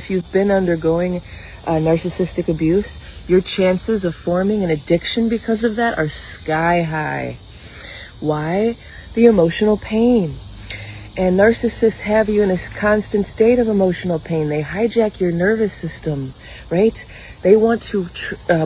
if you've been undergoing narcissistic abuse, your chances of forming an addiction because of that are sky high. Why? The emotional pain. And narcissists have you in a constant state of emotional pain. They hijack your nervous system, right? They want to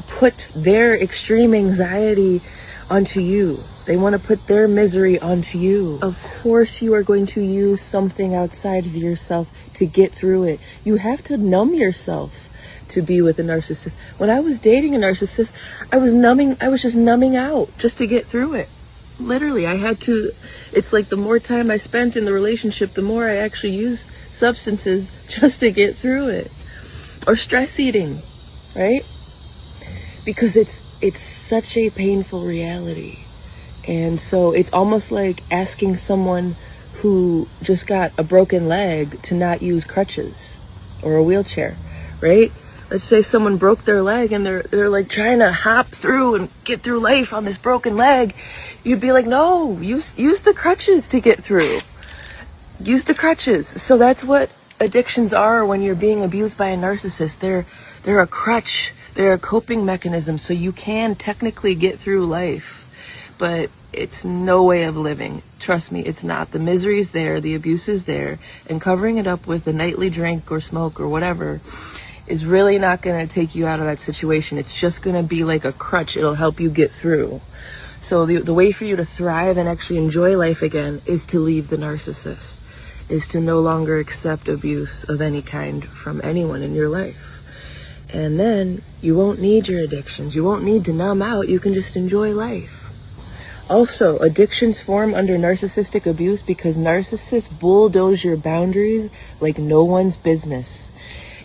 put their extreme anxiety onto you. They want to put their misery onto you. Of course you are going to use something outside of yourself to get through it. You have to numb yourself to be with a narcissist. When I was dating a narcissist, I was just numbing out just to get through it. Literally, it's like the more time I spent in the relationship, the more I actually used substances just to get through it. Or stress eating, right? Because it's such a painful reality. And so it's almost like asking someone who just got a broken leg to not use crutches or a wheelchair, right? Let's say someone broke their leg and they're like trying to hop through and get through life on this broken leg. You'd be like, no, use the crutches to get through. Use the crutches. So that's what addictions are when you're being abused by a narcissist. They're a crutch. They're a coping mechanism. So you can technically get through life, but it's no way of living. Trust me, it's not. The misery is there. The abuse is there. And covering it up with a nightly drink or smoke or whatever is really not going to take you out of that situation. It's just going to be like a crutch. It'll help you get through. So the way for you to thrive and actually enjoy life again is to leave the narcissist, is to no longer accept abuse of any kind from anyone in your life. And then you won't need your addictions. You won't need to numb out. You can just enjoy life. Also, addictions form under narcissistic abuse because narcissists bulldoze your boundaries like no one's business.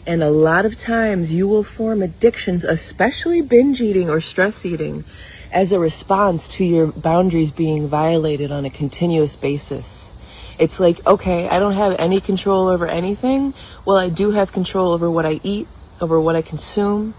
And a lot of times you will form addictions, especially binge eating or stress eating, as a response to your boundaries being violated on a continuous basis. It's like, okay, I don't have any control over anything. Well, I do have control over what I eat, over what I consume.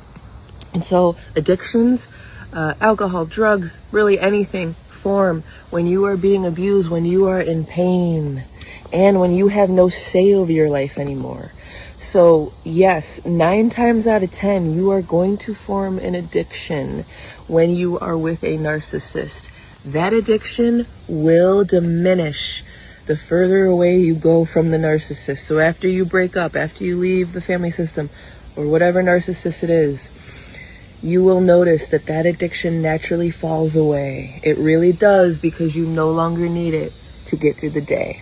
And so addictions, alcohol, drugs, really anything, form when you are being abused, when you are in pain, and when you have no say over your life anymore. So yes, 9 times out of 10, you are going to form an addiction when you are with a narcissist. That addiction will diminish the further away you go from the narcissist. So after you break up, after you leave the family system, or whatever narcissist it is, you will notice that that addiction naturally falls away. It really does, because you no longer need it to get through the day.